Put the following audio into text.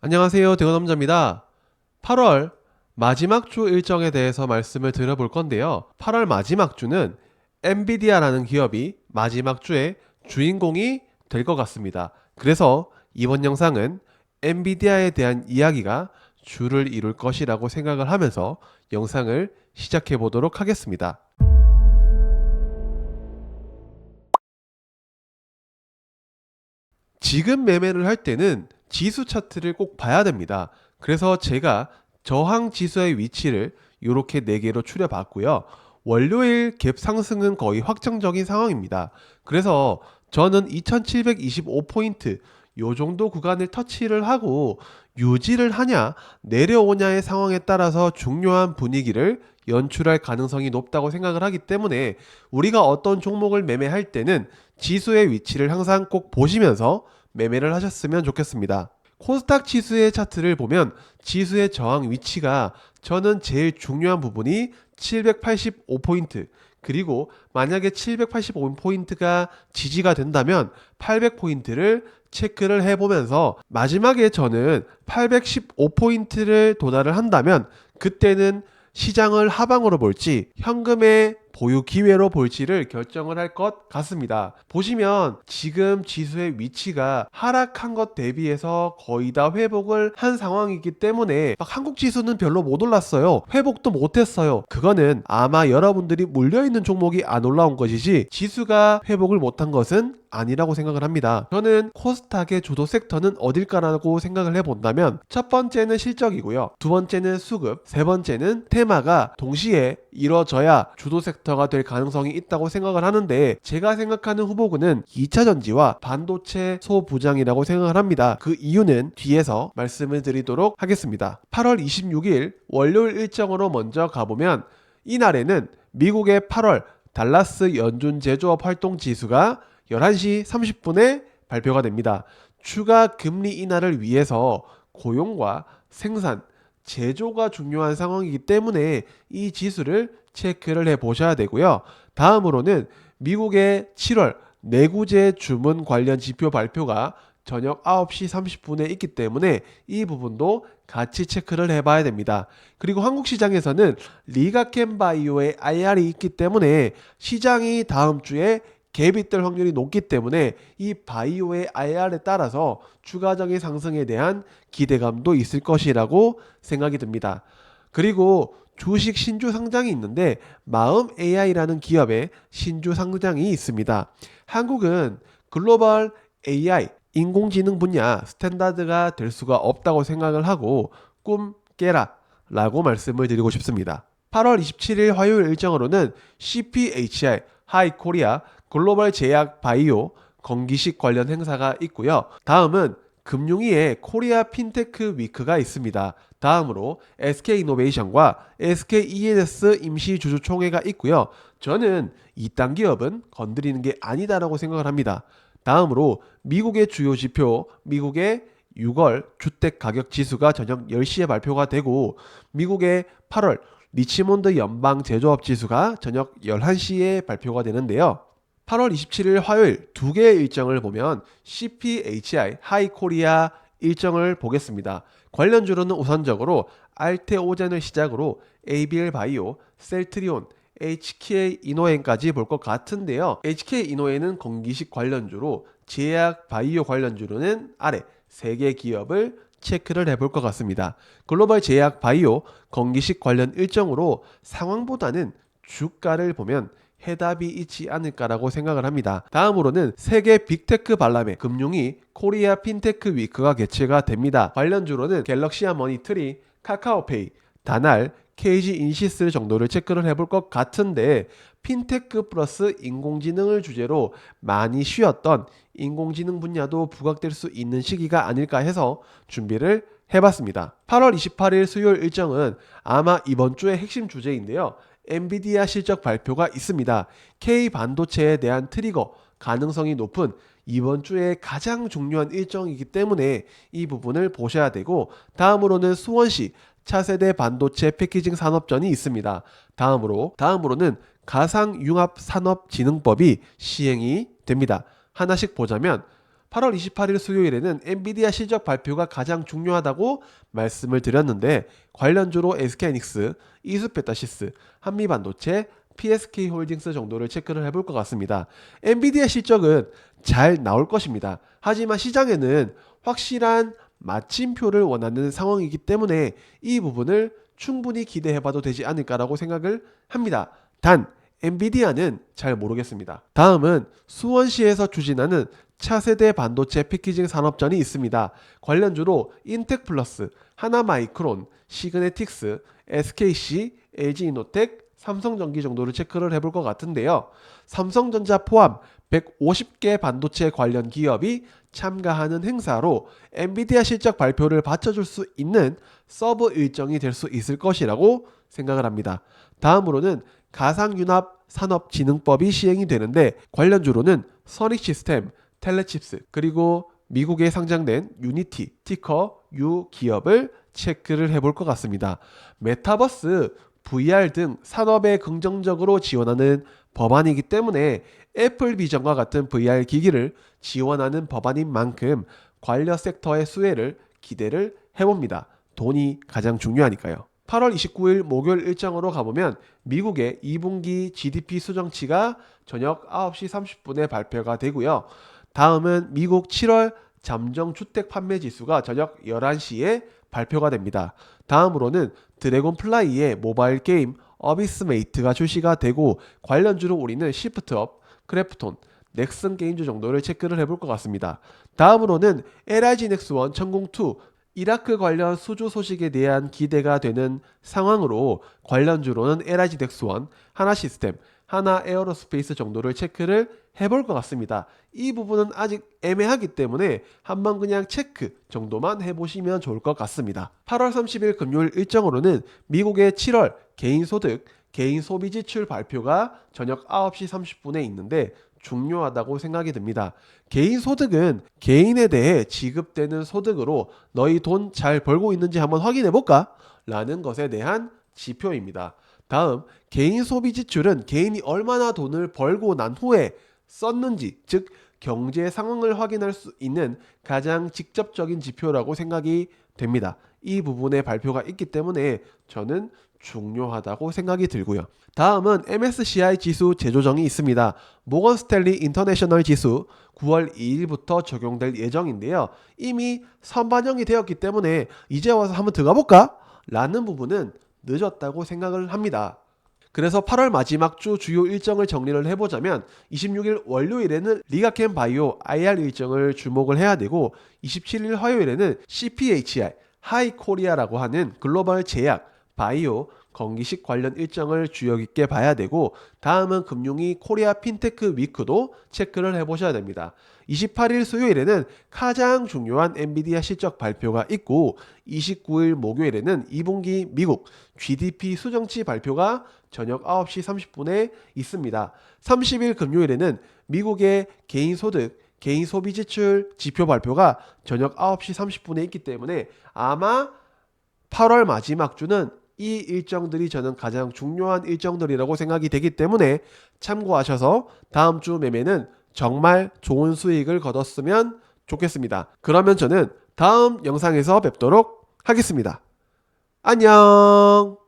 안녕하세요. 대건남자입니다. 8월 마지막 주 일정에 대해서 말씀을 드려볼 건데요. 8월 마지막 주는 엔비디아라는 기업이 마지막 주의 주인공이 될 것 같습니다. 그래서 이번 영상은 엔비디아에 대한 이야기가 주를 이룰 것이라고 생각을 하면서 영상을 시작해 보도록 하겠습니다. 지금 매매를 할 때는 지수 차트를 꼭 봐야 됩니다. 그래서 제가 저항 지수의 위치를 이렇게 4개로 추려봤고요. 월요일 갭 상승은 거의 확정적인 상황입니다. 그래서 저는 2725포인트 요 정도 구간을 터치를 하고 유지를 하냐 내려오냐의 상황에 따라서 중요한 분위기를 연출할 가능성이 높다고 생각을 하기 때문에 우리가 어떤 종목을 매매할 때는 지수의 위치를 항상 꼭 보시면서 매매를 하셨으면 좋겠습니다. 코스닥 지수의 차트를 보면 지수의 저항 위치가 저는 제일 중요한 부분이 785포인트 그리고 만약에 785포인트가 지지가 된다면 800포인트를 체크를 해보면서 마지막에 저는 815포인트를 도달을 한다면 그때는 시장을 하방으로 볼지 현금의 보유 기회로 볼지를 결정을 할 것 같습니다. 보시면 지금 지수의 위치가 하락한 것 대비해서 거의 다 회복을 한 상황이기 때문에 막 한국 지수는 별로 못 올랐어요. 회복도 못했어요. 그거는 아마 여러분들이 물려있는 종목이 안 올라온 것이지 지수가 회복을 못한 것은 아니라고 생각을 합니다. 저는 코스닥의 주도 섹터는 어딜까라고 생각을 해본다면 첫 번째는 실적이고요. 두 번째는 수급, 세 번째는 테마가 동시에 이뤄져야 주도 섹터가 될 가능성이 있다고 생각을 하는데 제가 생각하는 후보군은 2차전지와 반도체 소부장이라고 생각을 합니다. 그 이유는 뒤에서 말씀을 드리도록 하겠습니다. 8월 26일 월요일 일정으로 먼저 가보면 이날에는 미국의 8월 달라스 연준 제조업 활동 지수가 11시 30분에 발표가 됩니다. 추가 금리 인하를 위해서 고용과 생산, 제조가 중요한 상황이기 때문에 이 지수를 체크를 해 보셔야 되고요. 다음으로는 미국의 7월 내구재 주문 관련 지표 발표가 저녁 9시 30분에 있기 때문에 이 부분도 같이 체크를 해봐야 됩니다. 그리고 한국 시장에서는 리가켄바이오의 IR이 있기 때문에 시장이 다음 주에 갭이 뜰 확률이 높기 때문에 이 바이오의 IR에 따라서 추가적인 상승에 대한 기대감도 있을 것이라고 생각이 듭니다. 그리고 주식 신주 상장이 있는데 마음 AI라는 기업의 신주 상장이 있습니다. 한국은 글로벌 AI 인공지능 분야 스탠다드가 될 수가 없다고 생각을 하고 꿈 깨라 라고 말씀을 드리고 싶습니다. 8월 27일 화요일 일정으로는 CPHI 하이코리아 글로벌 제약 바이오 건기식 관련 행사가 있고요. 다음은 금융위의 코리아 핀테크 위크가 있습니다. 다음으로 SK이노베이션과 SKENS 임시주주총회가 있고요. 저는 이딴 기업은 건드리는 게 아니다라고 생각을 합니다. 다음으로 미국의 주요 지표, 미국의 6월 주택가격 지수가 저녁 10시에 발표가 되고 미국의 8월 리치몬드 연방 제조업 지수가 저녁 11시에 발표가 되는데요. 8월 27일 화요일 두 개의 일정을 보면 CPHI 하이코리아 일정을 보겠습니다. 관련주로는 우선적으로 알테오젠을 시작으로 ABL 바이오, 셀트리온, HK 이노엔까지 볼 것 같은데요. HK 이노엔은 건기식 관련주로 제약 바이오 관련주로는 아래 3개 기업을 체크를 해볼 것 같습니다. 글로벌 제약 바이오 건기식 관련 일정으로 상황보다는 주가를 보면 해답이 있지 않을까라고 생각을 합니다. 다음으로는 세계 빅테크 박람회 금융위 코리아 핀테크 위크가 개최가 됩니다. 관련주로는 갤럭시아 머니트리, 카카오페이, 다날, KG 인시스 정도를 체크를 해볼 것 같은데 핀테크 플러스 인공지능을 주제로 많이 쉬었던 인공지능 분야도 부각될 수 있는 시기가 아닐까 해서 준비를 해봤습니다. 8월 28일 수요일 일정은 아마 이번 주의 핵심 주제인데요. 엔비디아 실적 발표가 있습니다. K 반도체에 대한 트리거 가능성이 높은 이번 주에 가장 중요한 일정이기 때문에 이 부분을 보셔야 되고 다음으로는 수원시 차세대 반도체 패키징 산업전이 있습니다. 다음으로는 가상융합산업진흥법이 시행이 됩니다. 하나씩 보자면 8월 28일 수요일에는 엔비디아 실적 발표가 가장 중요하다고 말씀을 드렸는데 관련주로 SK하이닉스, 이수페타시스, 한미반도체, PSK홀딩스 정도를 체크를 해볼 것 같습니다. 엔비디아 실적은 잘 나올 것입니다. 하지만 시장에는 확실한 마침표를 원하는 상황이기 때문에 이 부분을 충분히 기대해봐도 되지 않을까라고 생각을 합니다. 단 엔비디아는 잘 모르겠습니다. 다음은 수원시에서 추진하는 차세대 반도체 패키징 산업전이 있습니다. 관련주로 인텍플러스, 하나마이크론, 시그네틱스, SKC, LG이노텍, 삼성전기 정도를 체크를 해볼 것 같은데요. 삼성전자 포함 150개 반도체 관련 기업이 참가하는 행사로 엔비디아 실적 발표를 받쳐줄 수 있는 서브 일정이 될 수 있을 것이라고 생각을 합니다. 다음으로는 가상융합 산업진흥법이 시행이 되는데 관련주로는 선익시스템, 텔레칩스 그리고 미국에 상장된 유니티, 티커 U 기업을 체크를 해볼 것 같습니다. 메타버스, VR 등 산업에 긍정적으로 지원하는 법안이기 때문에 애플 비전과 같은 VR 기기를 지원하는 법안인 만큼 관련 섹터의 수혜를 기대를 해봅니다. 돈이 가장 중요하니까요. 8월 29일 목요일 일정으로 가보면 미국의 2분기 GDP 수정치가 저녁 9시 30분에 발표가 되고요. 다음은 미국 7월 잠정 주택 판매 지수가 저녁 11시에 발표가 됩니다. 다음으로는 드래곤플라이의 모바일 게임 어비스메이트가 출시가 되고 관련주로 우리는 시프트업, 크래프톤, 넥슨 게임즈 정도를 체크를 해볼 것 같습니다. 다음으로는 LIG 넥스원 천궁2 이라크 관련 수주 소식에 대한 기대가 되는 상황으로 관련주로는 LIG 넥스원, 하나시스템, 하나에어로스페이스 정도를 체크를 해볼 것 같습니다. 이 부분은 아직 애매하기 때문에 한번 그냥 체크 정도만 해보시면 좋을 것 같습니다. 8월 30일 금요일 일정으로는 미국의 7월 개인소득, 개인소비지출 발표가 저녁 9시 30분에 있는데 중요하다고 생각이 듭니다. 개인소득은 개인에 대해 지급되는 소득으로 너희 돈 잘 벌고 있는지 한번 확인해 볼까? 라는 것에 대한 지표입니다. 다음 개인 소비 지출은 개인이 얼마나 돈을 벌고 난 후에 썼는지, 즉 경제 상황을 확인할 수 있는 가장 직접적인 지표라고 생각이 됩니다. 이 부분에 발표가 있기 때문에 저는 중요하다고 생각이 들고요. 다음은 MSCI 지수 재조정이 있습니다. 모건 스탠리 인터내셔널 지수 9월 2일부터 적용될 예정인데요. 이미 선반영이 되었기 때문에 이제 와서 한번 들어가 볼까? 라는 부분은 늦었다고 생각을 합니다. 그래서 8월 마지막 주 주요 일정을 정리를 해보자면 26일 월요일에는 리가켄 바이오 IR 일정을 주목을 해야 되고 27일 화요일에는 CPHI 하이코리아라고 하는 글로벌 제약, 바이오, 건기식 관련 일정을 주의 깊게 봐야 되고 다음은 금융위 코리아 핀테크 위크도 체크를 해보셔야 됩니다. 28일 수요일에는 가장 중요한 엔비디아 실적 발표가 있고 29일 목요일에는 2분기 미국 GDP 수정치 발표가 저녁 9시 30분에 있습니다. 30일 금요일에는 미국의 개인소득, 개인소비지출 지표 발표가 저녁 9시 30분에 있기 때문에 아마 8월 마지막 주는 이 일정들이 저는 가장 중요한 일정들이라고 생각이 되기 때문에 참고하셔서 다음 주 매매는 정말 좋은 수익을 거뒀으면 좋겠습니다. 그러면 저는 다음 영상에서 뵙도록 하겠습니다. 안녕.